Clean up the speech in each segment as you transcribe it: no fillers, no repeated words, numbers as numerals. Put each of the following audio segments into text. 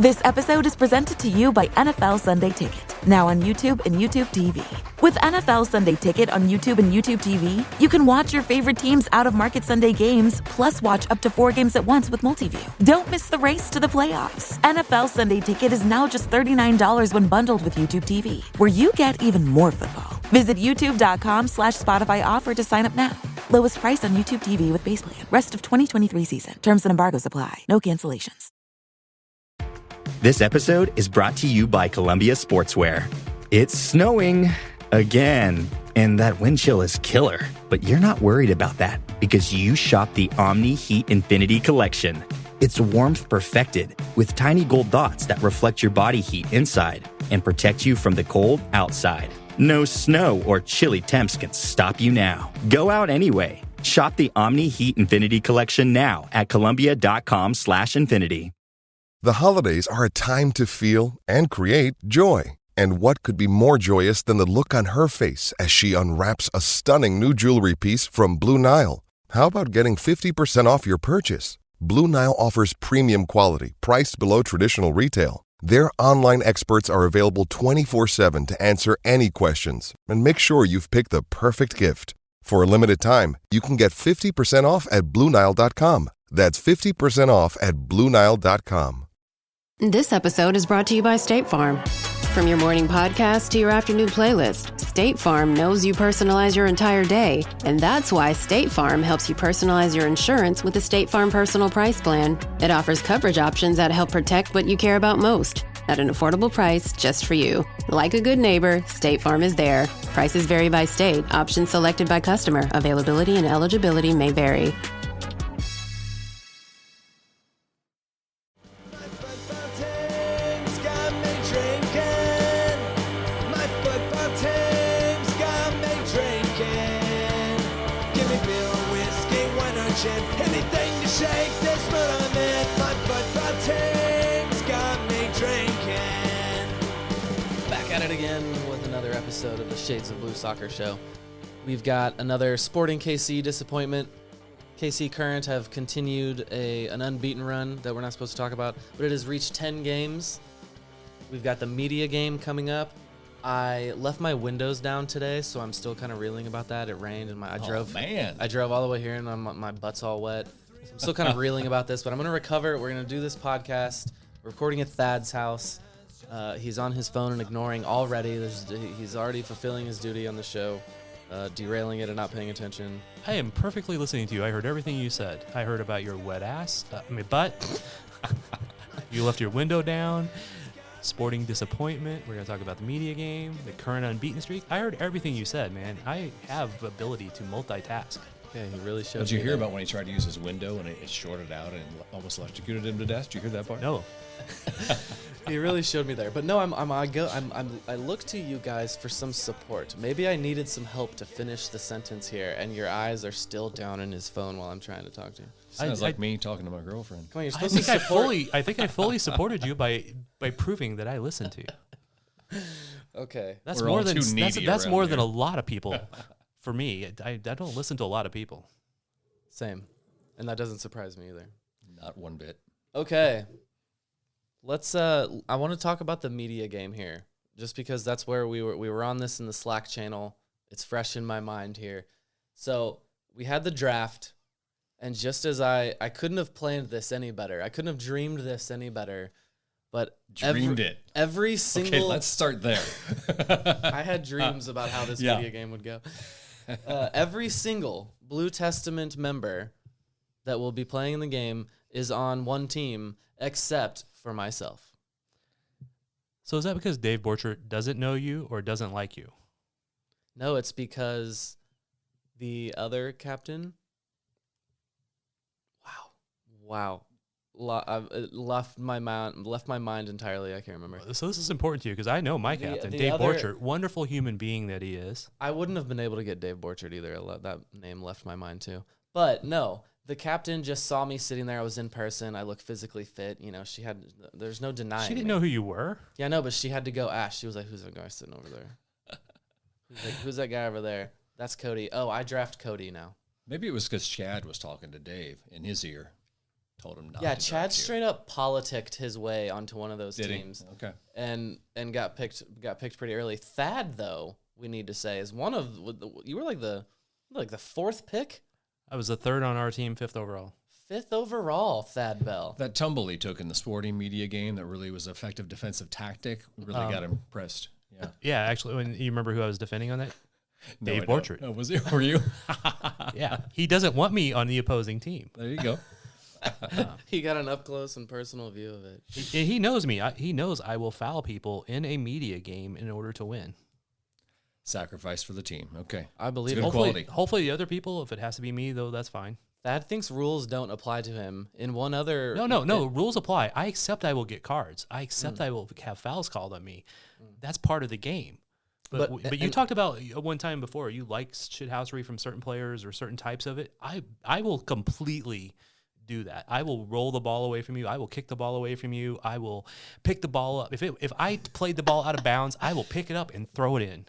This episode is presented to you by NFL Sunday Ticket, now on YouTube and YouTube TV. With NFL Sunday Ticket on YouTube and YouTube TV, you can watch your favorite teams' out-of-market Sunday games, plus watch up to 4 games at once with Multiview. Don't miss the race to the playoffs. NFL Sunday Ticket is now just $39 when bundled with YouTube TV, where you get even more football. Visit youtube.com/Spotify offer to sign up now. Lowest price on YouTube TV with base plan. Rest of 2023 season. Terms and embargoes apply. No cancellations. This episode is brought to you by Columbia Sportswear. It's snowing again, and that wind chill is killer. But you're not worried about that because you shop the Omni Heat Infinity Collection. It's warmth perfected with tiny gold dots that reflect your body heat inside and protect you from the cold outside. No snow or chilly temps can stop you now. Go out anyway. Shop the Omni Heat Infinity Collection now at Columbia.com/infinity. The holidays are a time to feel and create joy. And what could be more joyous than the look on her face as she unwraps a stunning new jewelry piece from Blue Nile? How about getting 50% off your purchase? Blue Nile offers premium quality, priced below traditional retail. Their online experts are available 24/7 to answer any questions and make sure you've picked the perfect gift. For a limited time, you can get 50% off at BlueNile.com. That's 50% off at BlueNile.com. This episode is brought to you by State Farm. From your morning podcast to your afternoon playlist, State Farm knows you personalize your entire day, and that's why State Farm helps you personalize your insurance with the State Farm Personal Price Plan. It offers coverage options that help protect what you care about most at an affordable price just for you. Like a good neighbor, State Farm is there. Prices vary by state. Options selected by customer. Availability and eligibility may vary. Episode of the Shades of Blue Soccer Show. We've got another Sporting KC disappointment. KC Current have continued an unbeaten run that we're not supposed to talk about, but it has reached 10 games. We've got the media game coming up. I left my windows down today, so I'm still kind of reeling about that. It rained, and I drove all the way here, and my butt's all wet. So I'm still kind of reeling about this, but I'm going to recover. We're going to do this podcast. We're recording at Thad's house. He's on his phone and ignoring already. He's already fulfilling his duty on the show, derailing it and not paying attention. I am perfectly listening to you. I heard everything you said. I heard about your wet ass, butt. You left your window down. Sporting disappointment. We're going to talk about the media game, the current unbeaten streak. I heard everything you said, man. I have ability to multitask. Okay, he really showed. Did you hear about when he tried to use his window and it shorted out and almost electrocuted him to death? Did you hear that part? No. He really showed me there. But no, I look to you guys for some support. Maybe I needed some help to finish the sentence here, and your eyes are still down in his phone while I'm trying to talk to you. Sounds like me talking to my girlfriend. Come on, you're supposed to support. I think I fully supported you by proving that I listened to you. Okay. That's more than a lot of people. For me, I don't listen to a lot of people. Same. And that doesn't surprise me either. Not one bit. Okay. Let's I want to talk about the media game here, just because that's where we were on this in the Slack channel. It's fresh in my mind here. So, we had the draft, and just as I couldn't have planned this any better. I couldn't have dreamed this any better. But every single... Okay, let's start there. I had dreams about how this media game would go. Every single Blue Testament member that will be playing in the game is on one team, except for myself. So is that because Dave Borchert doesn't know you or doesn't like you? No, it's because the other captain... Wow. Left my mind entirely. I can't remember. So this is important to you because I know my captain, Dave Borchert, wonderful human being that he is. I wouldn't have been able to get Dave Borchert either. That name left my mind too. But no, the captain just saw me sitting there. I was in person. I look physically fit. You know, there's no denying. She didn't know who you were? Yeah, no, but she had to go ask. She was like, who's that guy sitting over there? Who's that guy over there? That's Cody. Oh, I draft Cody now. Maybe it was because Chad was talking to Dave in his ear. told him not. Yeah, to Chad draft you. straight up politicked his way onto one of those Did he? teams. Okay. And got picked pretty early. Thad, though, we need to say, is one of you were like the fourth pick, I was the third on our team, 5th overall. 5th overall. Thad Bell. That tumble he took in the sporting media game that really was effective defensive tactic really got impressed. Yeah. Yeah, actually, when you remember who I was defending on that? No, Dave I don't. Borchert. Oh, was it? Were you? Yeah, he doesn't want me on the opposing team. There you go. He got an up close and personal view of it. He knows me. He knows I will foul people in a media game in order to win. Sacrifice for the team. Okay. I believe It's it. good quality. Hopefully the other people, if it has to be me, though, that's fine. Thad thinks rules don't apply to him. In one other... No. Rules apply. I accept I will get cards. I accept I will have fouls called on me. That's part of the game. But you talked about one time before, you like shithousery from certain players or certain types of it. I will completely do that. I will roll the ball away from you. I will kick the ball away from you. I will pick the ball up. If I played the ball out of bounds, I will pick it up and throw it in.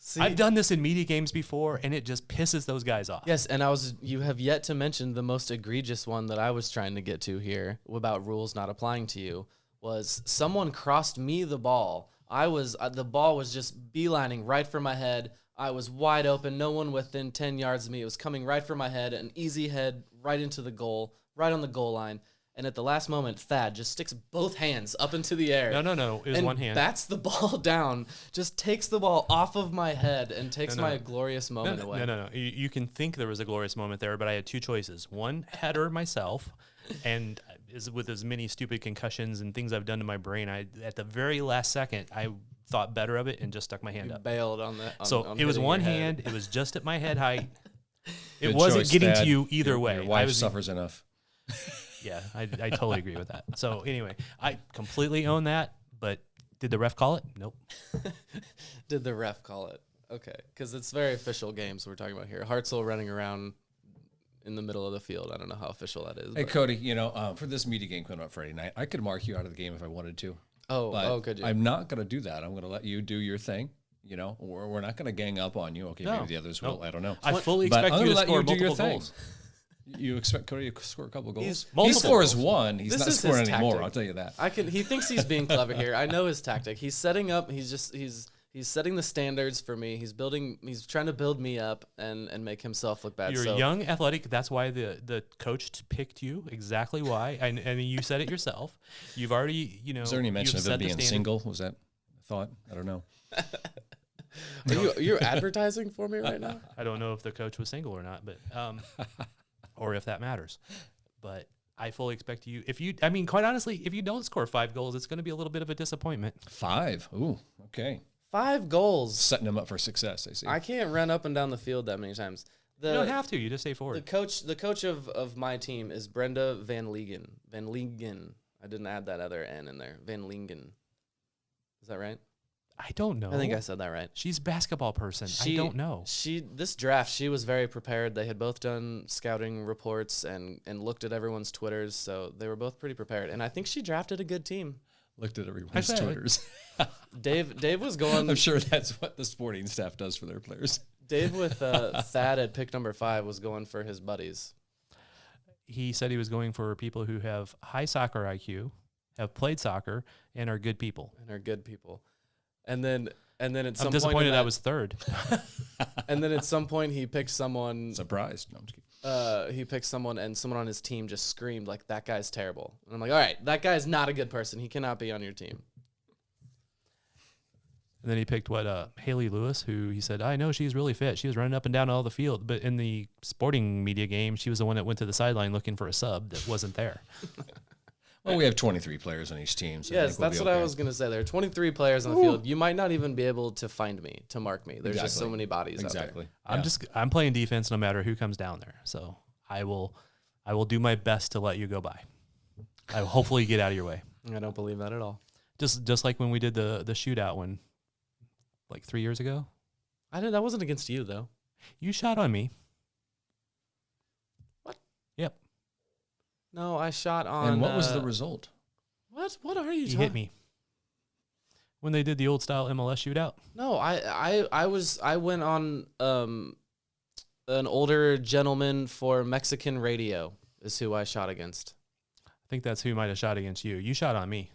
See, I've done this in media games before, and it just pisses those guys off. Yes, and you have yet to mention the most egregious one that I was trying to get to here about rules not applying to you was someone crossed me the ball. The ball was just beelining right for my head. I was wide open, no one within 10 yards of me. It was coming right for my head, an easy head right into the goal, right on the goal line. And at the last moment, Thad just sticks both hands up into the air. No. It was and one hand. bats the ball down, just takes the ball off of my head and takes my glorious moment away. No. You can think there was a glorious moment there, but I had two choices. One, header myself, and with as many stupid concussions and things I've done to my brain, at the very last second, I thought better of it and just stuck my hand up. Bailed on that. So it was one hand. It was just at my head height. It Good wasn't choice, getting Thad. to you either way. Your wife suffers enough. Yeah, I totally agree with that. So anyway, I completely own that, but did the ref call it? Nope. Did the ref call it? Okay, because it's very official games we're talking about here. Hartzell running around in the middle of the field. I don't know how official that is. Hey, Cody, for this media game coming up Friday night, I could mark you out of the game if I wanted to. Could you? I'm not going to do that. I'm going to let you do your thing. We're not going to gang up on you. Okay, No. maybe the others will. I don't know. I fully But expect I'm you to gonna let score do your multiple thing. goals. You expect Cody to score a couple goals? He Multiple scores goals. one. He's This not is scoring his anymore. tactic. I'll tell you that. He thinks he's being clever here. I know his tactic. He's setting up. He's setting the standards for me. He's trying to build me up and make himself look bad. You're young, athletic. That's why the coach picked you. Exactly why. And you said it yourself. You've already, Was there any mention you've of it set the being standard. single? Was that a thought? I don't know. You're advertising for me right now? I don't know if the coach was single or not, but or if that matters. But I fully expect you. Quite honestly, if you don't score 5 goals, it's going to be a little bit of a disappointment. 5. Ooh, okay. 5 goals. Setting him up for success, I see. I can't run up and down the field that many times. You don't have to. You just stay The forward. coach of my team is Brenda Van Liegen. Van Liegen. I didn't add that other N in there. Van Liegen. Is that right? I don't know. I think I said that right. She's a basketball person. I don't know. This draft, she was very prepared. They had both done scouting reports and looked at everyone's Twitters, so they were both pretty prepared. And I think she drafted a good team. Looked at everyone's Actually, Twitters. Dave was going. I'm sure that's what the sporting staff does for their players. Dave with Thad at pick number 5 was going for his buddies. He said he was going for people who have high soccer IQ, have played soccer, and are good people. And are good people. And then at some I'm point disappointed I was third. And then at some point he picked someone. Surprised. No, I'm just kidding. He picked someone, and someone on his team just screamed like, "That guy's terrible." And I'm like, "All right, that guy's not a good person. He cannot be on your team." And then he picked Haley Lewis, who he said, I know she's really fit. She was running up and down all the field. But in the sporting media game, she was the one that went to the sideline looking for a sub that wasn't there. Well, we have 23 players on each team. So Yes, that's what I was going to say. There are 23 players on the field. You might not even be able to find me, to mark me. There's just so many bodies out there. Exactly. I'm playing defense no matter who comes down there. So I will do my best to let you go by. I will hopefully get out of your way. I don't believe that at all. Just like when we did the shootout like 3 years ago. That wasn't against you, though. You shot on me. What? Yep. No, I shot on. And what was the result? What are you He talking? hit me. When they did the old style MLS shootout. No, I went on an older gentleman for Mexican radio. is who I shot against. I think that's who might have shot against you. You shot on me.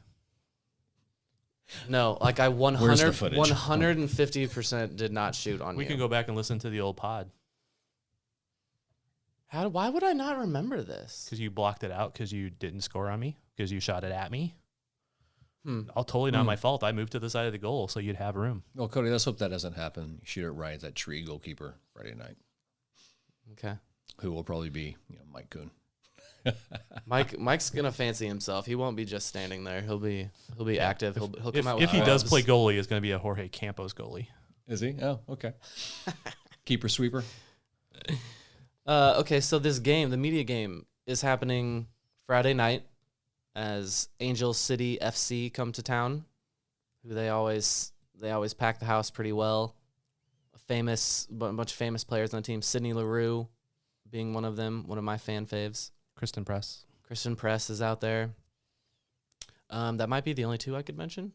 No, like I Where's the footage? 150% did not shoot on We you. can go back and listen to the old pod. Why would I not remember this? Because you blocked it out because you didn't score on me because you shot it at me. All totally not my fault. I moved to the side of the goal so you'd have room. Well, Cody, let's hope that doesn't happen. You shoot it right at that tree goalkeeper Friday night, Okay. who will probably be Mike Kuhn. Mike's gonna fancy himself. He won't be just standing there. He'll be active. He'll come out with If he does gloves. play goalie, it's going to be a Jorge Campos goalie. Is he? Oh, okay. Keeper sweeper. Okay, so this game, the media game, is happening Friday night as Angel City FC come to town. Who they always pack the house pretty well. A bunch of famous players on the team. Sidney LaRue being one of them, one of my fan faves. Kristen Press. Christian Press is out there. That might be the only two I could mention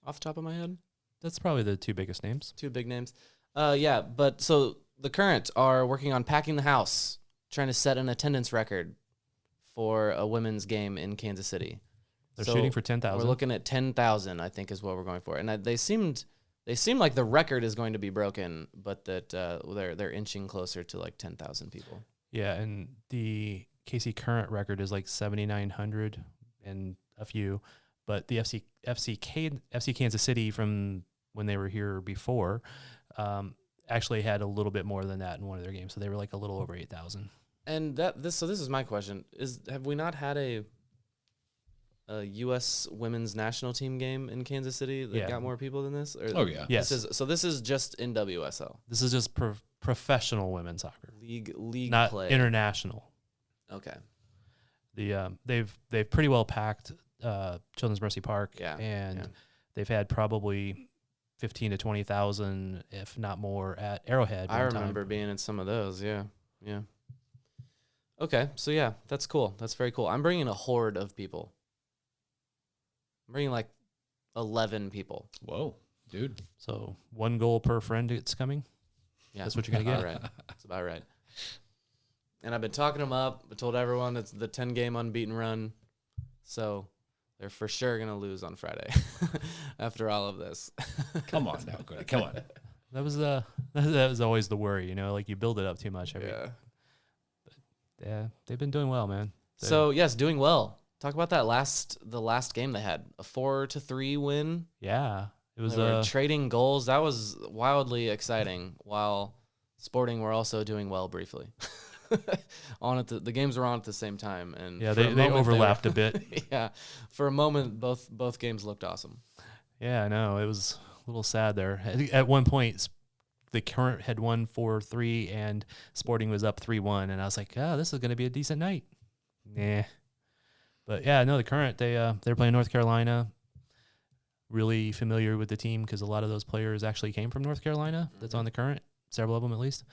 off the top of my head. That's probably the two biggest names. Two big names. Yeah, but so the Current are working on packing the house, trying to set an attendance record for a women's game in Kansas City. They're shooting for 10,000. We're looking at 10,000, I think, is what we're going for. And they seem like the record is going to be broken, but that they're inching closer to like 10,000 people. Yeah, and the KC Current record is like 7,900 and a few, but the FC Kansas City from when they were here before actually had a little bit more than that in one of their games, so they were like a little over 8,000. And this is my question: have we not had a U.S. women's national team game in Kansas City that got more people than this? Or Yes. This is just in WSL. This is just professional women's soccer, league not play. international. Okay. They've pretty well packed Children's Mercy Park, and they've had probably 15 to 20,000, if not more, at Arrowhead. I remember being in some of those. Yeah. Okay, so yeah, that's cool. That's very cool. I'm bringing a horde of people. I'm bringing like 11 people. Whoa, dude. So 1 goal per friend it's coming? Yeah. That's what you're going to get? All right. That's about right. And I've been talking them up. I told everyone it's the 10-game unbeaten run. So they're for sure going to lose on Friday after all of this. Come on now, Cody. Come on. That was always the worry, like you build it up too much. Yeah, they've been doing well, man. So, yes, doing well. Talk about the last game they had. A 4-3 win. Yeah. It was They were trading goals. That was wildly exciting, while Sporting were also doing well briefly. The games were on at the same time, and yeah, they overlapped a bit. Yeah, for a moment, both games looked awesome. Yeah, I know. It was a little sad there. At one point, the Current had won 4-3, and Sporting was up 3-1, and I was like, "Oh, this is going to be a decent night." Nah, but yeah, no, the Current they're playing North Carolina. Really familiar with the team because a lot of those players actually came from North Carolina. That's on the Current, several of them at least,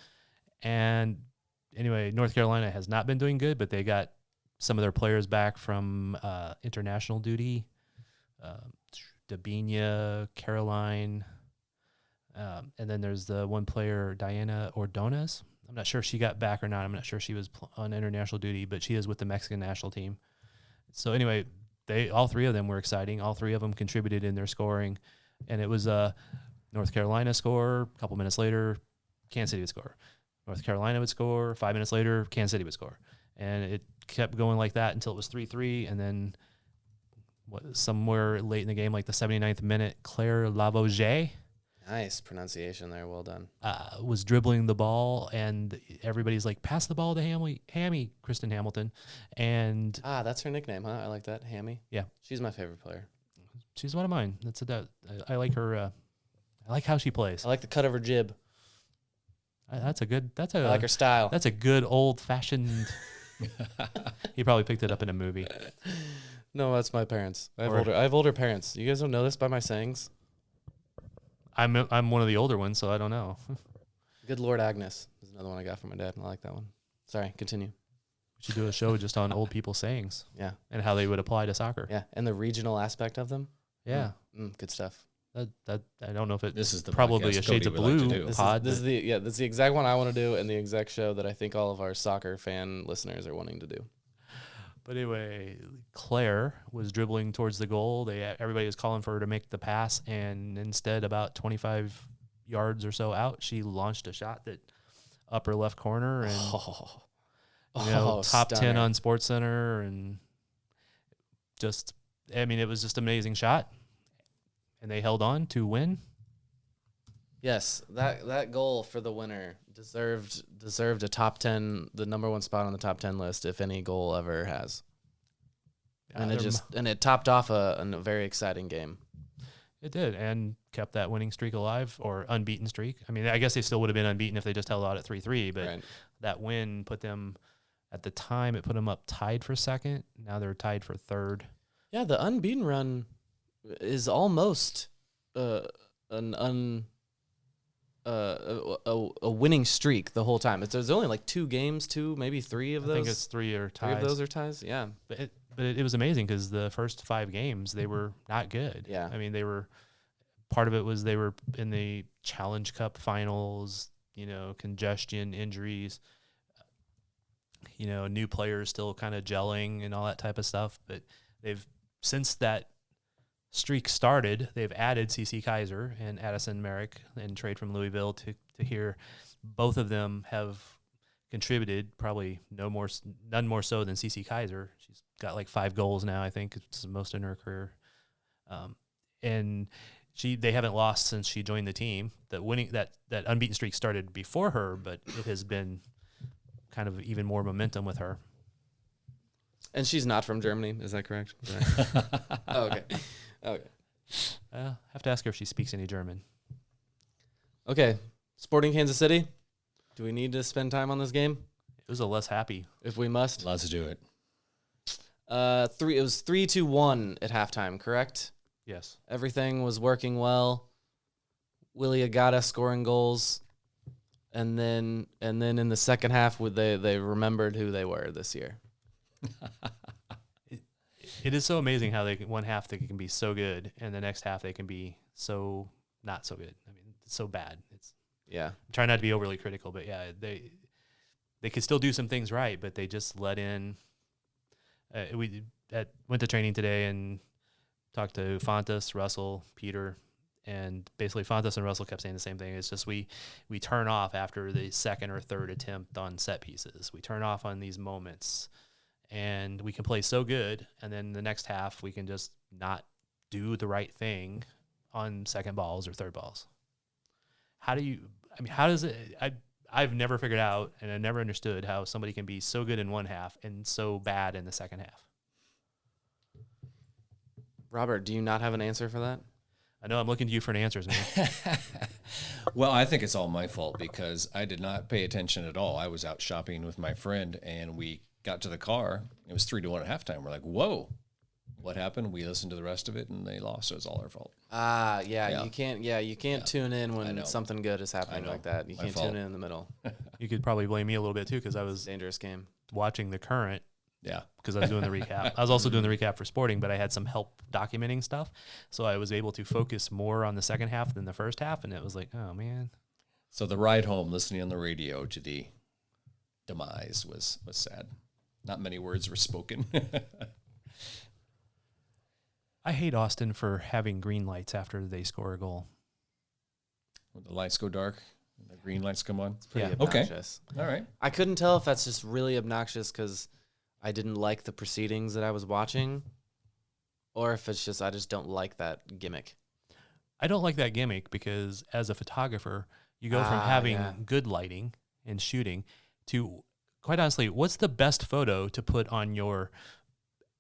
and. Anyway, North Carolina has not been doing good, but they got some of their players back from international duty. Dabinia, Caroline, and then there's the one player, Diana Ordonez. I'm not sure if she got back or not. I'm not sure she was on international duty, but she is with the Mexican national team. So anyway, all 3 of them were exciting. All 3 of them contributed in their scoring, and it was North Carolina score. A couple minutes later, Kansas City would score. North Carolina would score. 5 minutes later, Kansas City would score. And it kept going like that until it was 3-3. And then somewhere late in the game, like the 79th minute, Claire Lavoisier. Nice pronunciation there. Well done. Was dribbling the ball, and everybody's like, pass the ball to Hammy, Kristen Hamilton. And that's her nickname, huh? I like that, Hammy. Yeah. She's my favorite player. She's one of mine. I like her. I like how she plays. I like the cut of her jib. I like her style. That's a good old-fashioned... He probably picked it up in a movie. No, that's my parents. I have older parents. You guys don't know this by my sayings? I'm one of the older ones, so I don't know. Good Lord Agnes is another one I got from my dad. I like that one. Sorry, continue. We should do a show just on old people's sayings. Yeah. And how they would apply to soccer. Yeah, and the regional aspect of them. Yeah. Good stuff. That I don't know if this is the probably a Shades of Blue pod. This is the exact one I want to do, and the exact show that I think all of our soccer fan listeners are wanting to do. But anyway, Claire was dribbling towards the goal. Everybody was calling for her to make the pass, and instead, about 25 yards or so out, she launched a shot that upper left corner, and top 10 on SportsCenter, and it was just an amazing shot, and they held on to win. Yes, that goal for the winner deserved a top 10, the number one spot on the top 10 list, if any goal ever has. And it topped off a very exciting game. It did, and kept that winning streak alive, or unbeaten streak. I mean, I guess they still would have been unbeaten if they just held out at 3-3, but that win put them, at the time, it put them up tied for second. Now they're tied for third. Yeah, the unbeaten run is almost a winning streak the whole time. There's only like 2 games, maybe 3 of those. I think it's 3 or ties. 3 of those are ties, yeah. But it was amazing because the first 5 games, they were not good. Yeah. I mean, part of it was they were in the Challenge Cup finals, congestion, injuries, new players still kind of gelling and all that type of stuff. But since that streak started, they've added CC Kaiser and Addison Merrick in trade from Louisville to here. Both of them have contributed, probably none more so than CC Kaiser. She's got like 5 goals now, I think. It's the most in her career. And they haven't lost since she joined the team. That unbeaten streak started before her, but it has been kind of even more momentum with her. And she's not from Germany, is that correct? Oh, okay. I have to ask her if she speaks any German. Okay. Sporting Kansas City. Do we need to spend time on this game? It was a less happy. If we must. Let's do it. It was 3-1 at halftime, correct? Yes. Everything was working well. Willie Agada scoring goals. And then in the second half, they remembered who they were this year. It is so amazing how one half they can be so good, and the next half they can be so not so good. I mean, it's so bad. I'm trying not to be overly critical, but yeah, they could still do some things right, but they just let in. We went to training today and talked to Fontas, Russell, Peter, and basically Fontas and Russell kept saying the same thing. It's just we turn off after the second or third attempt on set pieces. We turn off on these moments. And we can play so good, and then the next half we can just not do the right thing on second balls or third balls. How does it? I've never figured out, and I never understood how somebody can be so good in one half and so bad in the second half. Robert, do you not have an answer for that? I know I'm looking to you for an answer, man. Well, I think it's all my fault because I did not pay attention at all. I was out shopping with my friend, and we got to the car. It was 3-1 at halftime. We're like, whoa, what happened? We listened to the rest of it, and they lost, so it's all our fault. You can't tune in when something good is happening like that. You can't tune in the middle. You could probably blame me a little bit, too, because I was dangerous game watching the current. Yeah. Because I was doing the recap. I was also doing the recap for Sporting, but I had some help documenting stuff, so I was able to focus more on the second half than the first half, and it was like, oh, man. So the ride home, listening on the radio to the demise was sad. Not many words were spoken. I hate Austin for having green lights after they score a goal. When the lights go dark, and the green lights come on. It's pretty obnoxious. Okay. All right. I couldn't tell if that's just really obnoxious because I didn't like the proceedings that I was watching, or if it's just I just don't like that gimmick. I don't like that gimmick because as a photographer, you go from having good lighting and shooting to, quite honestly, what's the best photo to put on your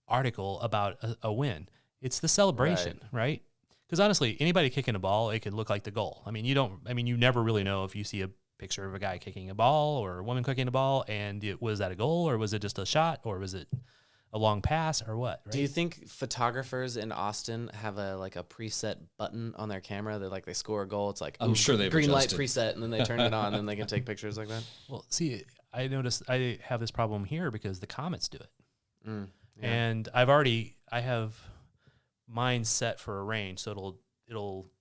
article about a win? It's the celebration, right? Because honestly, anybody kicking a ball, it could look like the goal. I mean, you never really know if you see a picture of a guy kicking a ball or a woman kicking a ball, and was that a goal or was it just a shot or was it a long pass or what? Right? Do you think photographers in Austin have a preset button on their camera that they score a goal? It's like I'm sure they've green adjusted. light preset, and then they turn it on, and then they can take pictures like that. Well, see, I noticed I have this problem here because the Comets do it, and I have mine set for a range, so it'll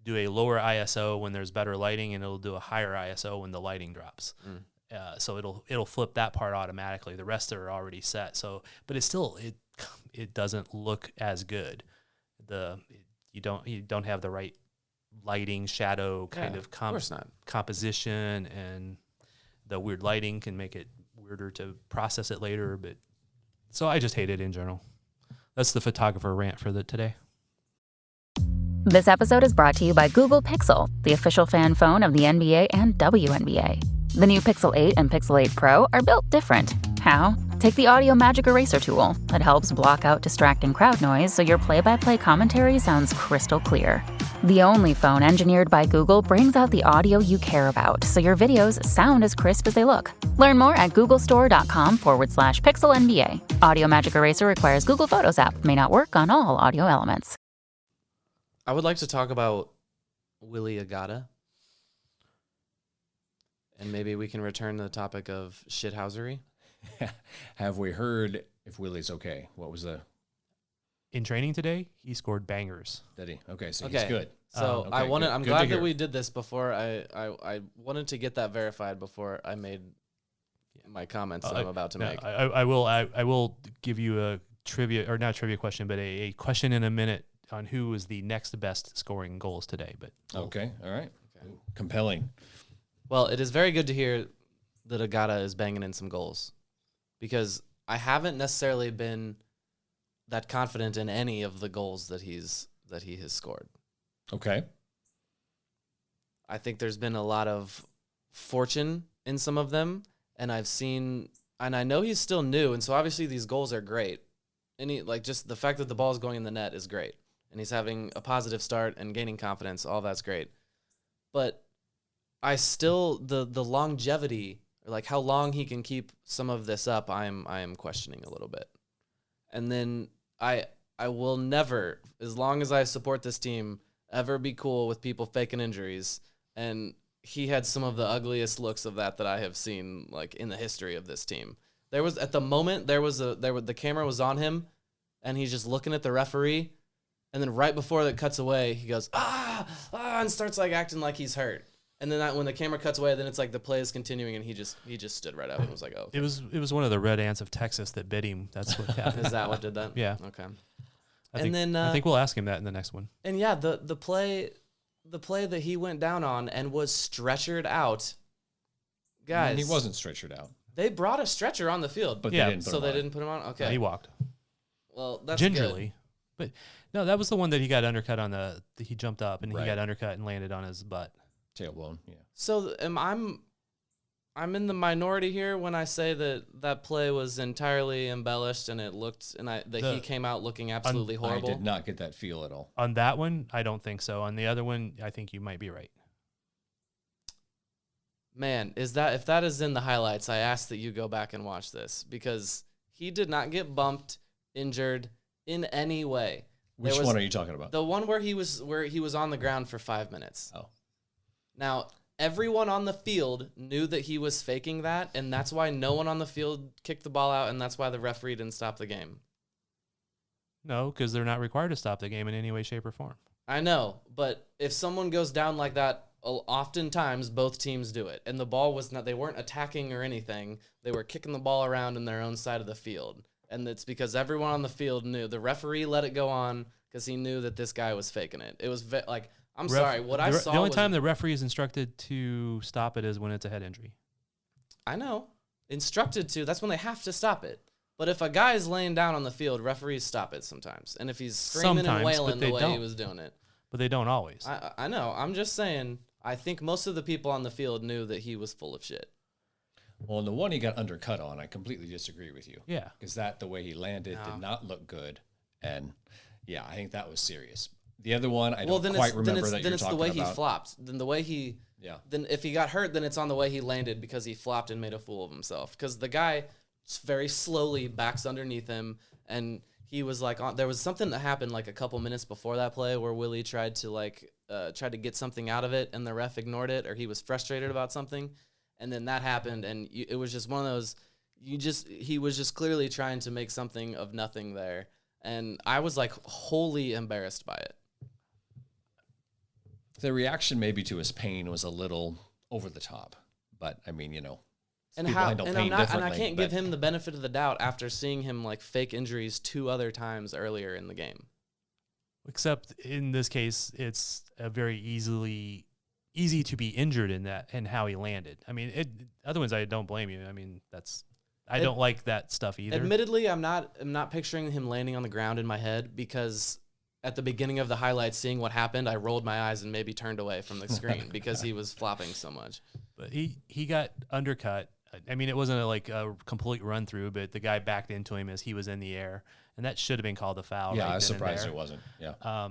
do a lower ISO when there's better lighting, and it'll do a higher ISO when the lighting drops. So it'll flip that part automatically. The rest are already set. So, but it's still it doesn't look as good. You don't have the right lighting, shadow kind of course not. composition, and the weird lighting can make it weirder to process it later. But so I just hate it in general. That's the photographer rant for today. This episode is brought to you by Google Pixel, the official fan phone of the NBA and WNBA. The new Pixel 8 and Pixel 8 Pro are built different. How? Take the Audio Magic Eraser tool. It helps block out distracting crowd noise so your play-by-play commentary sounds crystal clear. The only phone engineered by Google brings out the audio you care about so your videos sound as crisp as they look. Learn more at googlestore.com/pixelnba. Audio Magic Eraser requires Google Photos app. May not work on all audio elements. I would like to talk about Willie Agada. And maybe we can return to the topic of shithousery. Have we heard if Willie's okay? What was the... In training today, he scored bangers. Did he? Okay, so he's good. So Okay, I'm good glad to that hear. we did this before. I wanted to get that verified before I made my comments that I'm about to make. I will give you a trivia, or not a trivia question, but a question in a minute on who was the next best scoring goals today. But Okay, all right. Ooh, compelling. Well, it is very good to hear that Agada is banging in some goals, because I haven't necessarily been that confident in any of the goals that he has scored. Okay. I think there's been a lot of fortune in some of them, and I know he's still new, and so obviously these goals are great. Just the fact that the ball is going in the net is great, and he's having a positive start and gaining confidence, all that's great. But I still, the longevity, or like how long he can keep some of this up, I am questioning a little bit. And then I will never, as long as I support this team, ever be cool with people faking injuries. And he had some of the ugliest looks of that I have seen, like, in the history of this team. There was, at the moment, the camera was on him, and he's just looking at the referee, and then right before that cuts away, he goes, and starts like acting like he's hurt. And then when the camera cuts away, then it's like the play is continuing, and he just stood right up and was like, "Oh." Okay. it was one of the red ants of Texas that bit him. That's what happened. Is that what did that? Yeah. Okay. I think we'll ask him that in the next one. And yeah, the play that he went down on and was stretchered out, guys. He wasn't stretchered out. They brought a stretcher on the field, But Yeah, they didn't put him they on. didn't put him on. Okay. No, he walked Well, that's gingerly. But no, that was the one that he got undercut on he jumped up and he Right. got undercut and landed on his butt. Tailbone, yeah. So I'm in the minority here when I say that play was entirely embellished and it looked he came out looking absolutely horrible. I did not get that feel at all. On that one, I don't think so. On the other one, I think you might be right. Man, if that is in the highlights, I ask that you go back and watch this, because he did not get bumped, injured in any way. Which one are you talking about? The one where he was on the ground for 5 minutes. Oh. Now, everyone on the field knew that he was faking that, and that's why no one on the field kicked the ball out, and that's why the referee didn't stop the game. No, because they're not required to stop the game in any way, shape, or form. I know, but if someone goes down like that, oftentimes both teams do it. And the ball was not, they weren't attacking or anything. They were kicking the ball around in their own side of the field. And it's because everyone on the field knew. The referee let it go on because he knew that this guy was faking it. It was sorry. What I saw. The only time the referee is instructed to stop it is when it's a head injury. I know. Instructed to. That's when they have to stop it. But if a guy is laying down on the field, referees stop it sometimes. And if he's screaming and wailing the way he was doing it. But they don't always. I know. I'm just saying, I think most of the people on the field knew that he was full of shit. Well, and the one he got undercut on, I completely disagree with you. Yeah. Because the way he landed did not look good. And, yeah, I think that was serious. The other one, I don't quite remember that you're talking about. Then it's the way he flopped. Then the way he... Yeah. Then if he got hurt, then it's on the way he landed because he flopped and made a fool of himself. Because the guy very slowly backs underneath him, and he was like... there was something that happened like a couple minutes before that play where Willie tried to get something out of it, and the ref ignored it, or he was frustrated about something. And then that happened, and it was just one of those, he was just clearly trying to make something of nothing there. And I was like wholly embarrassed by it. The reaction maybe to his pain was a little over the top. But, I mean, And People how? handle And pain I differently, can't but- give him the benefit of the doubt after seeing him like fake injuries 2 other times earlier in the game. Except in this case, it's a very easy to be injured in that and how he landed. I mean, other ones I don't blame you. I mean, I don't like that stuff either. Admittedly, I'm not picturing him landing on the ground in my head because at the beginning of the highlights, seeing what happened, I rolled my eyes and maybe turned away from the screen because he was flopping so much. But he got undercut. I mean, it wasn't a complete run through, but the guy backed into him as he was in the air, and that should have been called a foul. Yeah, right I was then and surprised there. it wasn't. Yeah.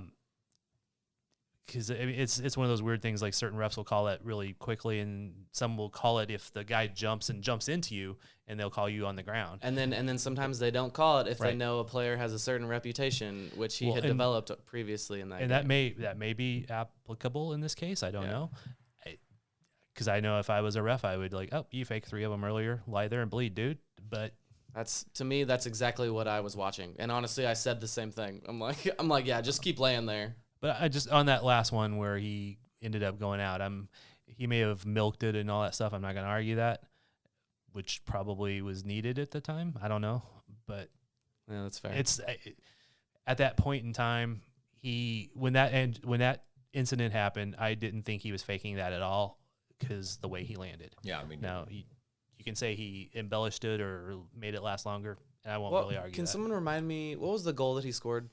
Because it's one of those weird things. Like certain refs will call it really quickly, and some will call it if the guy jumps into you, and they'll call you on the ground. And then sometimes they don't call it if they Right. know a player has a certain reputation, which he had developed previously in that And game. that may be applicable in this case. I don't know. Because I know if I was a ref, I would you faked 3 of them earlier, lie there and bleed, dude. But To me, that's exactly what I was watching. And honestly, I said the same thing. I'm like, yeah, just keep laying there. But I just on that last one where he ended up going out, he may have milked it and all that stuff. I'm not going to argue that, which probably was needed at the time. I don't know, but Yeah, that's fair. it's at that point in time. When that incident happened, I didn't think he was faking that at all because the way he landed. Yeah, I mean, Now you can say he embellished it or made it last longer, and I won't really argue. Can that. someone remind me, what was the goal that he scored?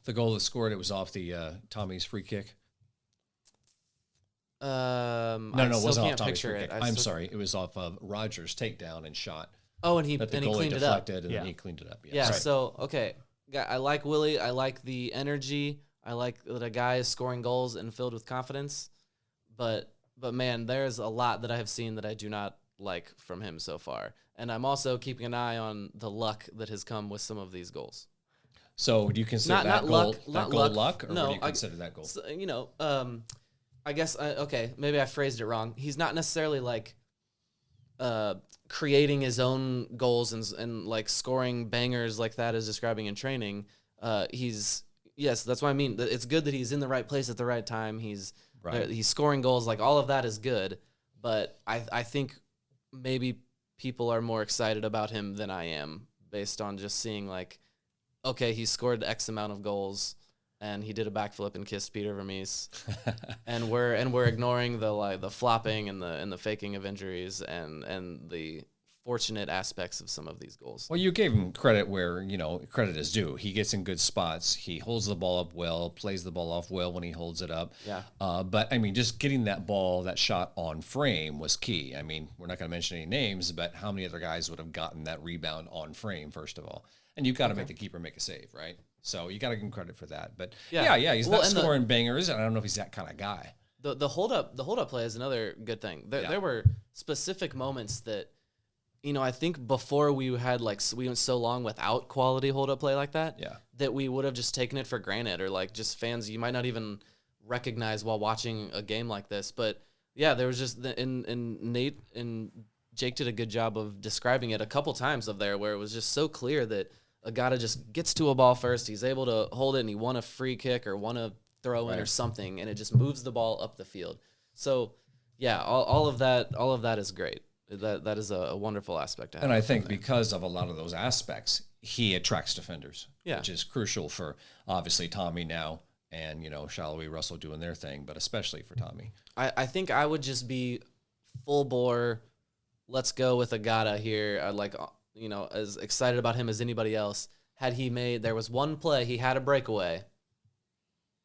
the goal that scored, it was off the Tommy's free kick. No, No, it wasn't off Tommy's picture free it. kick. I'm sorry. It was off of Rogers' takedown and shot. Oh, and he That the cleaned goalie it up. deflected, and Yeah. then he cleaned it up. Yeah. Right. So okay, I like Willie. I like the energy. I like that a guy is scoring goals and filled with confidence. But man, there's a lot that I have seen that I do not like from him so far. And I'm also keeping an eye on the luck that has come with some of these goals. So do you consider Not that luck, goal not luck, or No, what do you consider that goal? So, I guess okay, maybe I phrased it wrong. He's not necessarily like creating his own goals and like scoring bangers like that as describing in training. Yes, that's what I mean. It's good that he's in the right place at the right time. He's scoring goals. Like all of that is good, but I think maybe people are more excited about him than I am based on just seeing like, okay, he scored X amount of goals and he did a backflip and kissed Peter Vermees, and we're ignoring the flopping and the faking of injuries and the fortunate aspects of some of these goals. Well, you gave him credit where, credit is due. He gets in good spots. He holds the ball up well, plays the ball off well when he holds it up. Yeah. But, I mean, just getting that shot on frame was key. I mean, we're not going to mention any names, but how many other guys would have gotten that rebound on frame, first of all? And you've got to make the keeper make a save, right? So you got to give him credit for that. But, yeah, he's not scoring bangers, and I don't know if he's that kind of guy. The hold up play is another good thing. There were specific moments that, I think before we went so long without quality hold up play like that, that we would have just taken it for granted, or like just fans you might not even recognize while watching a game like this. But yeah, there was just and Nate and Jake did a good job of describing it a couple times where it was just so clear that Agada just gets to a ball first. He's able to hold it, and he won a free kick or won a throw in or something, and it just moves the ball up the field. So yeah, all of that is great. That is a wonderful aspect to have. And I think because of a lot of those aspects, he attracts defenders, Yeah. which is crucial for obviously Tommy now and, Shallowy, Russell doing their thing, but especially for Tommy. I think I would just be full bore. Let's go with Agada here. I'd like, as excited about him as anybody else. There was one play, he had a breakaway,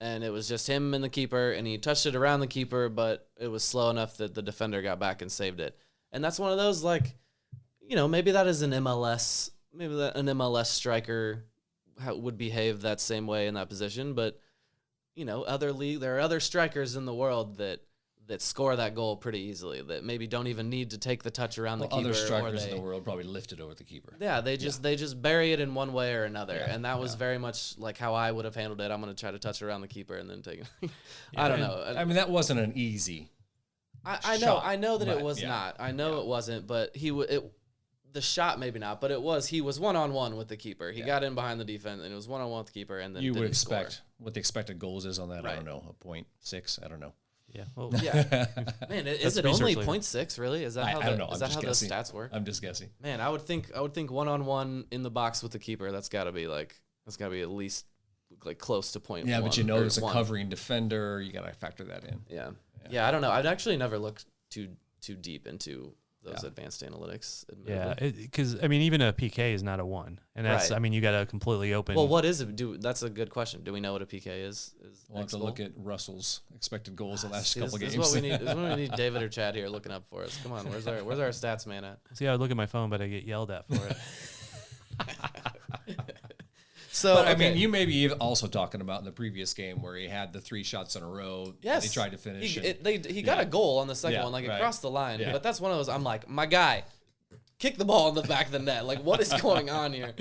and it was just him and the keeper, and he touched it around the keeper, but it was slow enough that the defender got back and saved it. And that's one of those, maybe that is an MLS, maybe that an MLS striker would behave that same way in that position. But, there are other strikers in the world that score that goal pretty easily, that maybe don't even need to take the touch around the keeper. Other strikers in the world probably lifted over the keeper. Yeah, they just bury it in one way or another. Yeah, and that was very much like how I would have handled it. I'm going to try to touch around the keeper and then take it. I don't know. I mean, that wasn't an easy I know that it was yeah. not. I know it wasn't, but the shot maybe not, but he was one-on-one with the keeper. He got in behind the defense, and it was one-on-one with the keeper, and then you would didn't expect score. what the expected goals is on that. I Right. don't know, a 0.6. I don't know. Yeah. Well, Yeah. Man, is it only research later. 0.6 really? Is that how I don't know. is I'm that just how guessing. those stats work? I'm just guessing. Man, I would think one-on-one in the box with the keeper. That's got to be at least like close to 0.1. Yeah, but you know, or it's a 1. covering defender. You got to factor that in. Yeah. I don't know. I'd actually never looked too deep into those advanced analytics. yeah, admittedly. because I mean, even a PK is not a 1, and that's Right. I mean, you got a completely open. Well, what is it? That's a good question. Do we know what a PK is? We'll have to look at Russell's expected goals the last See, couple this games. is what we need. This is when we need David or Chad here looking up for us. Come on, where's our stats man at? See, I would look at my phone, but I get yelled at for it. So But I okay. mean, you may be also talking about in the previous game where he had the 3 shots in a row. Yes, that he tried to finish. He got a goal on the second Yeah, one, like right. across the line. Yeah. But that's one of those. I'm like, my guy, kick the ball in the back of the net. Like, what is going on here?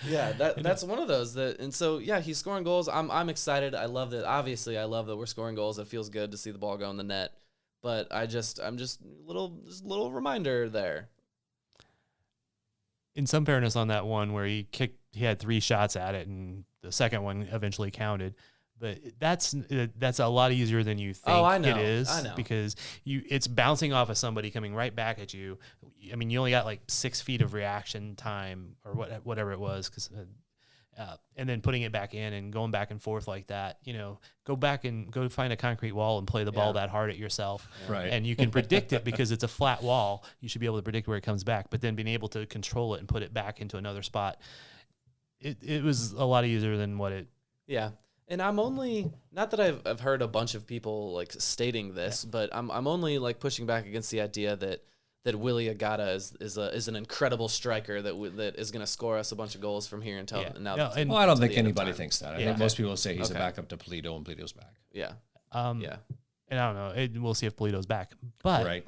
Yeah, that's one of those. And so yeah, he's scoring goals. I'm excited. I love that. Obviously, I love that we're scoring goals. It feels good to see the ball go in the net. But I'm just little reminder there. In some fairness on that one where he had 3 shots at it, and the second one eventually counted. But that's a lot easier than you think I know. it is. I know. Because it's bouncing off of somebody coming right back at you. I mean, you only got like 6 feet of reaction time or whatever it was, and then putting it back in and going back and forth like that. Go back and go find a concrete wall and play the ball that hard at yourself. Right. And you can predict it because it's a flat wall. You should be able to predict where it comes back, but then being able to control it and put it back into another spot. It was a lot easier than what it. Yeah. And I'm only, not that I've heard a bunch of people like stating this, but I'm only like pushing back against the idea that Willie Agada is an incredible striker that is going to score us a bunch of goals from here until now. And Well, I don't to think the end of anybody time. thinks that. I Yeah. think most people say he's Okay. a backup to Polito, and Polito's back. Yeah. And I don't know. We'll see if Polito's back. But Right.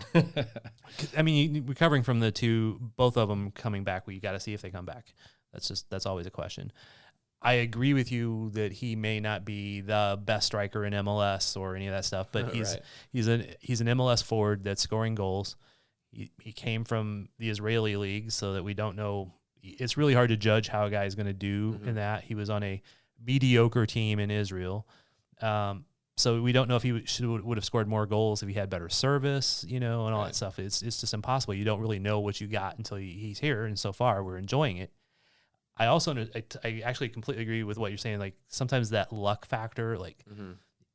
I mean, recovering from the 2, both of them coming back, we got to see if they come back. That's always a question. I agree with you that he may not be the best striker in MLS or any of that stuff, but he's an MLS forward that's scoring goals. He came from the Israeli league, so that we don't know. It's really hard to judge how a guy is going to do in that. He was on a mediocre team in Israel. So we don't know if he would have scored more goals if he had better service, and all that stuff. It's just impossible. You don't really know what you got until he's here, and so far we're enjoying it. I also I actually completely agree with what you're saying. Like sometimes that luck factor, like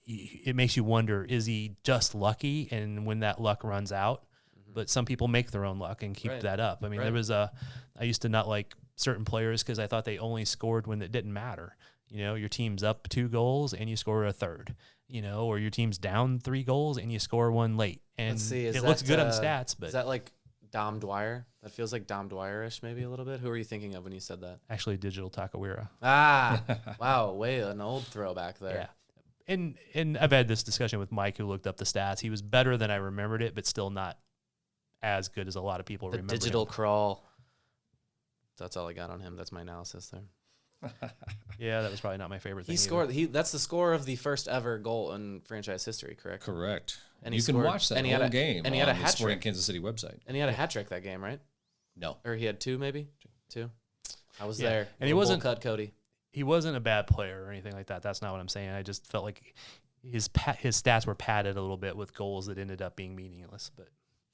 it makes you wonder: is he just lucky? And when that luck runs out, but some people make their own luck and keep that up. I mean, I used to not like certain players because I thought they only scored when it didn't matter. Your team's up 2 goals and you score a third. Or your team's down 3 goals and you score 1 late. And Let's see, it looks good on the stats, but is that like Dom Dwyer? That feels like Dom Dwyer-ish maybe a little bit. Who are you thinking of when you said that? actually Digital Takawira. Wow, way an old throwback there. Yeah. And I've had this discussion with Mike, who looked up the stats. He was better than I remembered it, but still not as good as a lot of people The remember. digital him. crawl. That's all I got on him. That's my analysis there. Yeah, that was probably not my favorite thing. He scored. That's the score of the first ever goal in franchise history, correct? Correct. And you he can scored- watch that and he had whole a- game and he had a on the hat Sporting trick. Kansas City website. And he had a hat trick that game, right? No. Or he had 2 maybe? 2. I was Yeah. there. And he Little wasn't- bowl cut Cody. He wasn't a bad player or anything like that. That's not what I'm saying. I just felt like his stats were padded a little bit with goals that ended up being meaningless. But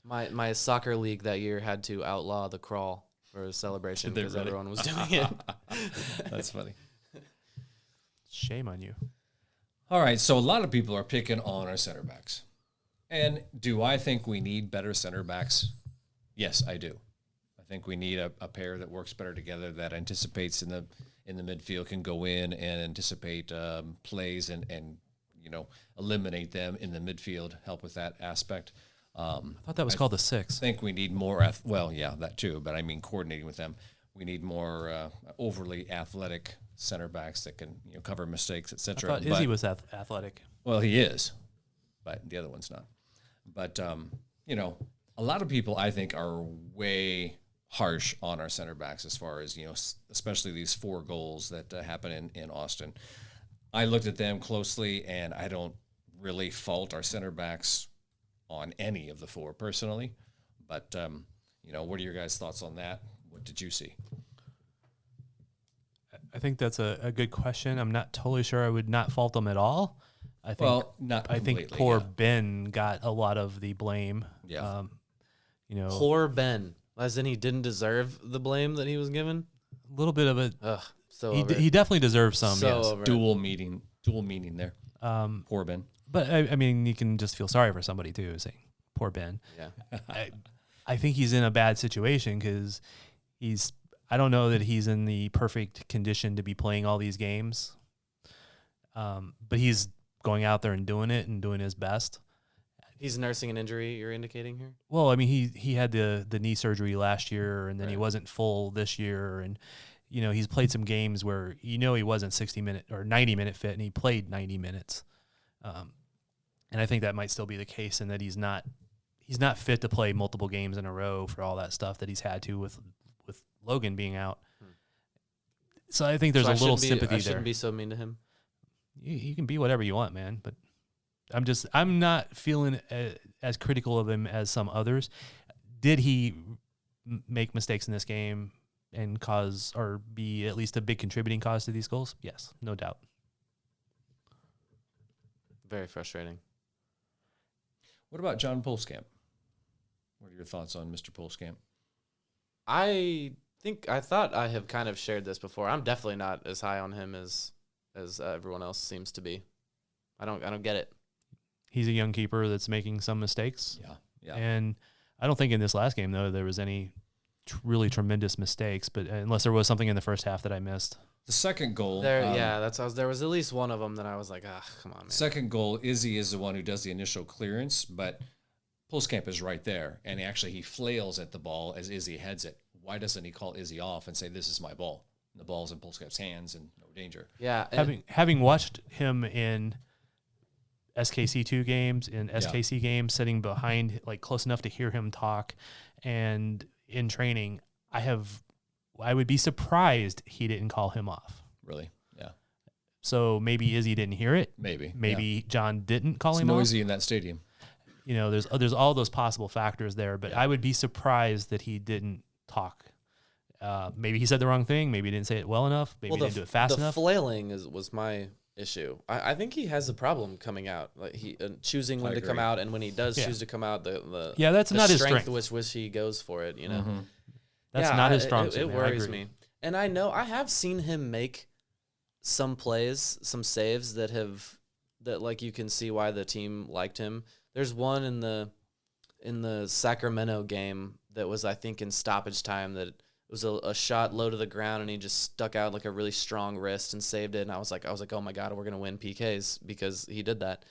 My soccer league that year had to outlaw the crawl for a celebration Did they because really? everyone was doing it. That's funny. shame on you. All right, so a lot of people are picking on our center backs. And do I think we need better center backs? Yes, I do. I think we need a pair that works better together, that anticipates in the midfield, can go in and anticipate plays and eliminate them in the midfield, help with that aspect. I thought that was called the 6. I think we need more, that too, but I mean coordinating with them. We need more overly athletic center backs that can cover mistakes, I etc. thought Izzy was athletic. Well, he is, but the other one's not. But, a lot of people, I think, are way harsh on our center backs as far as, especially these 4 goals that happen in Austin. I looked at them closely, and I don't really fault our center backs on any of the 4 personally. But, what are your guys' thoughts on that? What did you see? I think that's a good question. I'm not totally sure I would not fault them at all. I think. Well, not I think completely, poor yeah. Ben got a lot of the blame. Yeah. Poor Ben, as in he didn't deserve the blame that he was given. A little bit of it. Ugh, so He over it. he definitely deserves some. So yes. over it. Dual meaning there. Poor Ben. But I mean, you can just feel sorry for somebody too, saying poor Ben. Yeah. I think he's in a bad situation because I don't know that he's in the perfect condition to be playing all these games. But he's going out there and doing it and doing his best. He's nursing an injury, you're indicating here? Well, I mean, he had the knee surgery last year, and then he Right. wasn't full this year, and he's played some games where he wasn't 60-minute or 90-minute fit, and he played 90 minutes. And I think that might still be the case, and that he's not fit to play multiple games in a row for all that stuff that he's had to with Logan being out. So I think there's a little sympathy I there. shouldn't be so mean to him. You can be whatever you want, man, but I'm not feeling as critical of him as some others. Did he make mistakes in this game and cause or be at least a big contributing cause to these goals? Yes, no doubt. Very frustrating. What about John Pulskamp? What are your thoughts on Mr. Pulskamp? I thought I have kind of shared this before. I'm definitely not as high on him as everyone else seems to be. I don't get it. He's a young keeper that's making some mistakes. Yeah. And I don't think in this last game, though, there was any really tremendous mistakes, but unless there was something in the first half that I missed. The second goal. There was at least one of them that I was like, come on, man. Second goal, Izzy is the one who does the initial clearance, but Pulskamp is right there, and he flails at the ball as Izzy heads it. Why doesn't he call Izzy off and say, "This is my ball"? And the ball's in Pulskamp's hands and no danger. Yeah. Having watched him in SKC2 games, in SKC games, sitting behind, like close enough to hear him talk, and in training, I would be surprised he didn't call him off. Really? Yeah. So maybe Izzy didn't hear it. Maybe John didn't call him off. It's noisy in that stadium. There's all those possible factors there, but I would be surprised that he didn't talk. Maybe he said the wrong thing. Maybe he didn't say it well enough. Maybe he didn't do it fast enough. The flailing was my issue. I think he has a problem coming out, like choosing when to come out, and when he does choose to come out, that's not his strength. Which he goes for it. That's not his strong suit. It worries me. And I know I have seen him make some plays, some saves that like you can see why the team liked him. There's one in the Sacramento game that was, I think, in stoppage time, that it was a shot low to the ground, and he just stuck out like a really strong wrist and saved it. And I was like, oh my God, we're gonna win PKs because he did that.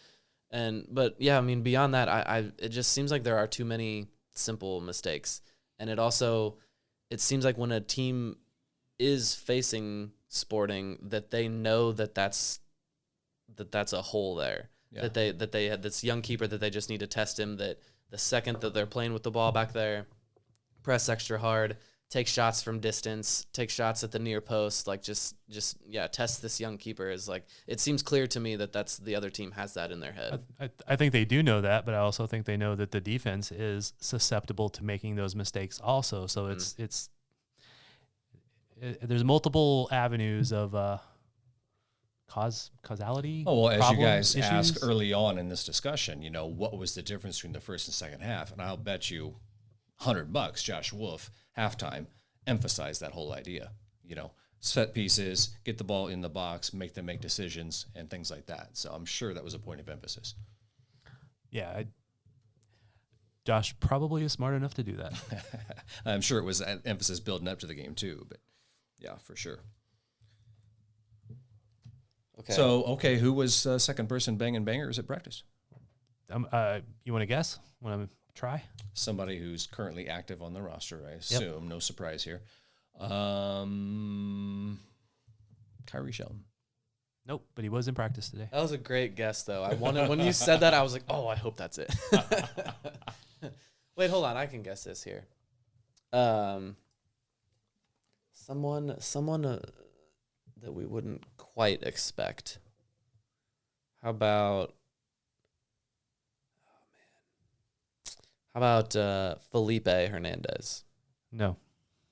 But yeah, I mean, beyond that, it just seems like there are too many simple mistakes, and it seems like when a team is facing Sporting, that they know that's a hole there. Yeah. That they had this young keeper that they just need to test him, that the second that they're playing with the ball back there, press extra hard, take shots from distance, take shots at the near post, like just test this young keeper. Is like, it seems clear to me that that's the other team has that in their head. I think they do know that, but I also think they know that the defense is susceptible to making those mistakes also. So there's multiple avenues of causality. Oh, well, as problems, you guys issues. asked early on in this discussion, what was the difference between the first and second half? And I'll bet you $100 Josh Wolf halftime emphasized that whole idea. Set pieces, get the ball in the box, make them make decisions, and things like that. So I'm sure that was a point of emphasis. Yeah, Josh probably is smart enough to do that. I'm sure it was an emphasis building up to the game too, but yeah, for sure. Okay. So, who was second person banging bangers at practice? You want to guess? Want to try? Somebody who's currently active on the roster, I assume. Yep. No surprise here. Kyrie Shelton. Nope, but he was in practice today. That was a great guess, though. When you said that, I was like, oh, I hope that's it. Wait, hold on. I can guess this here. Someone that we wouldn't quite expect. How about Felipe Hernandez? No.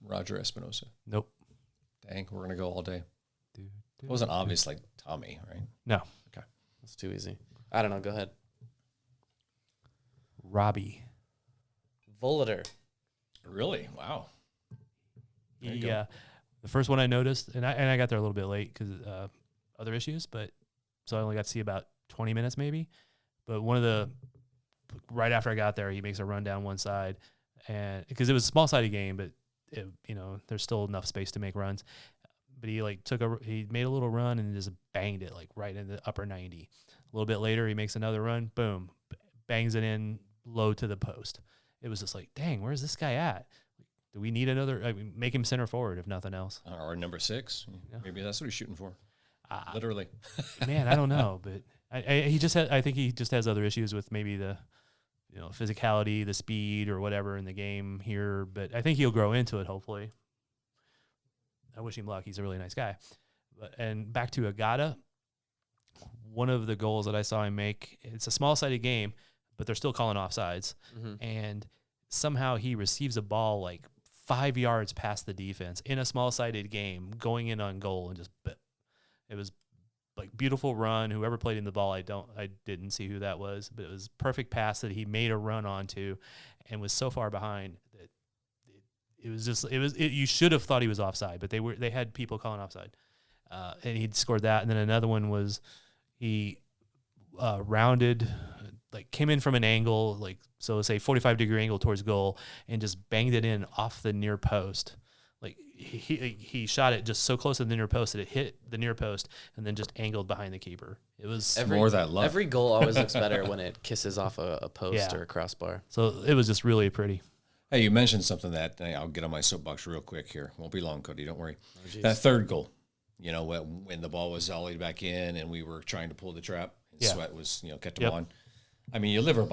Roger Espinosa? Nope. Dang, we're going to go all day. It wasn't obvious like Tommy, right? No. Okay. too easy. I don't know. Go ahead. Robbie. Volater. Really? Wow. The first one I noticed, and I got there a little bit late because other issues, but so I only got to see about 20 minutes maybe. But right after I got there, he makes a run down one side, and because it was a small-sided game, but there's still enough space to make runs. But he he made a little run and just banged it like right in the upper 90. A little bit later, he makes another run, boom, bangs it in low to the post. It was just like, dang, where's this guy at? Do we need another? I mean, make him center forward if nothing else. Or number 6. Yeah. Maybe that's what he's shooting for. Literally. Man, I don't know, but I think he just has other issues with maybe the physicality, the speed, or whatever in the game here. But I think he'll grow into it. Hopefully. I wish him luck. He's a really nice guy. And back to Agada, one of the goals that I saw him make, it's a small-sided game, but they're still calling offsides. Mm-hmm. And somehow he receives a ball like 5 yards past the defense in a small-sided game, going in on goal, and just it was like beautiful run. Whoever played in the ball, I didn't see who that was, but it was perfect pass that he made a run onto, and was so far behind that you should have thought he was offside, but they had people calling offside, and he'd scored that. And then another one was he rounded, like came in from an angle, like so say 45-degree angle towards goal, and just banged it in off the near post. Like he shot it just so close to the near post that it hit the near post and then just angled behind the keeper. It was more that luck. Every goal always looks better when it kisses off a post or a crossbar. So it was just really pretty. Hey, you mentioned something that I'll get on my soapbox real quick here. Won't be long, Cody. Don't worry. Oh, that third goal, when the ball was volleyed back in and we were trying to pull the trap, and Sweat was, kept him on. I mean, you live or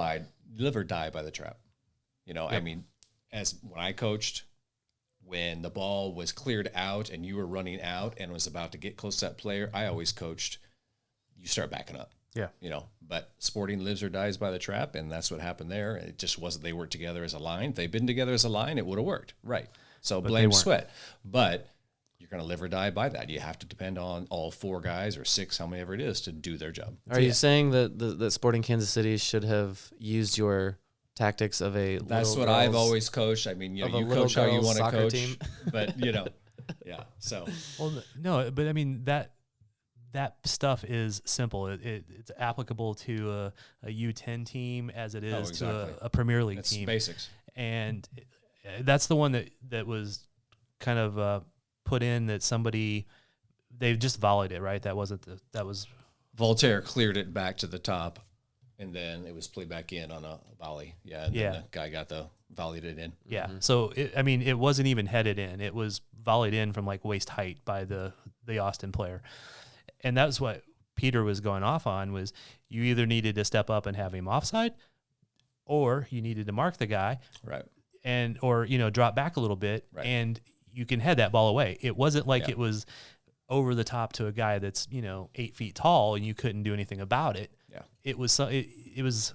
die by the trap. I mean, as when I coached, when the ball was cleared out and you were running out and was about to get close to that player, I always coached, you start backing up. Yeah. But Sporting lives or dies by the trap, and that's what happened there. It just wasn't, they worked together as a line. If they'd been together as a line, it would have worked. Right. So blame Sweat. But you're going to live or die by that. You have to depend on all 4 guys or 6, how many ever it is, to do their job. Are you saying that Sporting Kansas City should have used your tactics of a That's what I've always coached. I mean, you coach how you want to coach. Team. But, yeah. So. Well, no, but I mean, that stuff is simple. It's applicable to a U10 team as it is to a Premier League team. Basics. And that's the one that was kind of put in that they just volleyed it, right? That was Voltaire cleared it back to the top, and then it was played back in on a volley. Yeah, and then the guy volleyed it in. Yeah. Mm-hmm. So it wasn't even headed in. It was volleyed in from like waist height by the Austin player. And that's what Peter was going off on, was you either needed to step up and have him offside, or you needed to mark the guy, right? Or drop back a little bit, right, and you can head that ball away. It wasn't like it was over the top to a guy that's 8 feet tall and you couldn't do anything about it. Yeah, it was the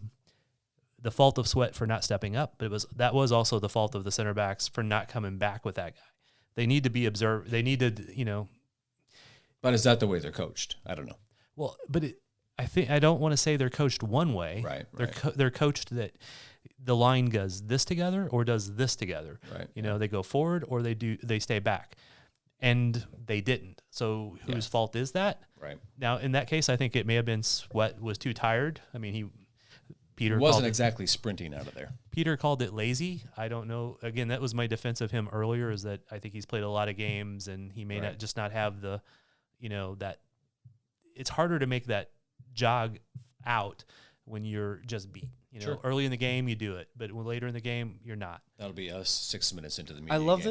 fault of Sweat for not stepping up, but that was also the fault of the center backs for not coming back with that guy. They need to be observed. They need to But is that the way they're coached? I don't know. Well, but I don't want to say they're coached one way. Right. They're coached that the line does this together or does this together. Right. They go forward or they stay back, and they didn't. So whose fault is that? Right. Now, in that case, I think it may have been Sweat was too tired. I mean, Peter wasn't exactly sprinting out of there. Peter called it lazy. I don't know. Again, that was my defense of him earlier, is that I think he's played a lot of games and he may not have the, that it's harder to make that jog out when you're just beat. Early in the game you do it, but later in the game you're not. That'll be us 6 minutes into the media. I love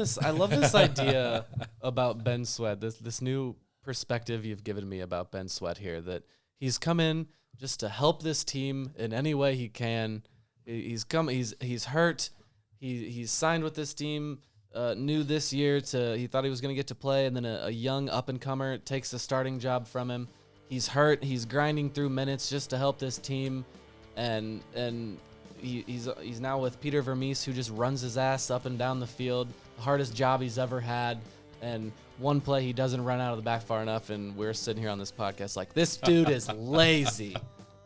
this idea about Ben Sweat. This new perspective you've given me about Ben Sweat here, that he's come in just to help this team in any way he can. He's hurt. He's signed with this team new this year. He thought he was going to get to play, and then a young up-and-comer takes the starting job from him. He's hurt. He's grinding through minutes just to help this team, and he's now with Peter Vermees, who just runs his ass up and down the field, the hardest job he's ever had. And one play he doesn't run out of the back far enough, and we're sitting here on this podcast like, this dude is lazy.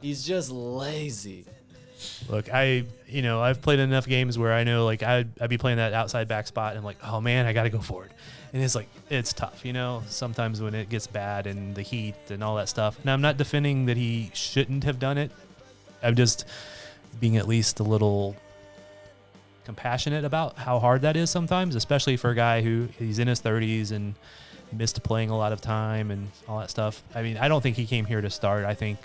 He's just lazy. Look, I've played enough games where I know, like, I'd be playing that outside back spot, and I'm like, oh man, I got to go forward. And it's like, it's tough, sometimes when it gets bad and the heat and all that stuff. And I'm not defending that he shouldn't have done it. I'm just being at least a little compassionate about how hard that is sometimes, especially for a guy who he's in his 30s and missed playing a lot of time and all that stuff. I mean, I don't think he came here to start. I think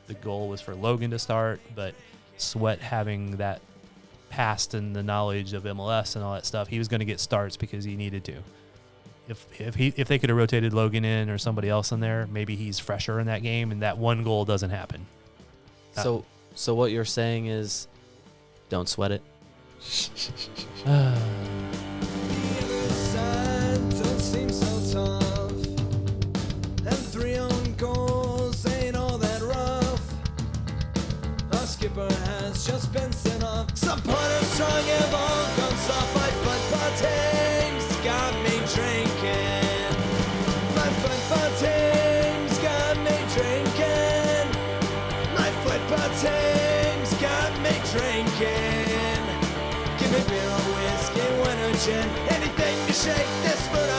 the goal was for Logan to start, but Sweat having that past and the knowledge of MLS and all that stuff, he was going to get starts because he needed to. If they could have rotated Logan in or somebody else in there, maybe he's fresher in that game and that one goal doesn't happen. So what you're saying is, don't sweat it. Don't seem so tough, and 3 own goals ain't all that rough. Our skipper has just been sent off. Some punter strong and ball gone soft. My football team's got me drinking. My football team's got me drinking. My football team's got me drinking. Give me beer or whiskey, wine or gin, anything to shake this mood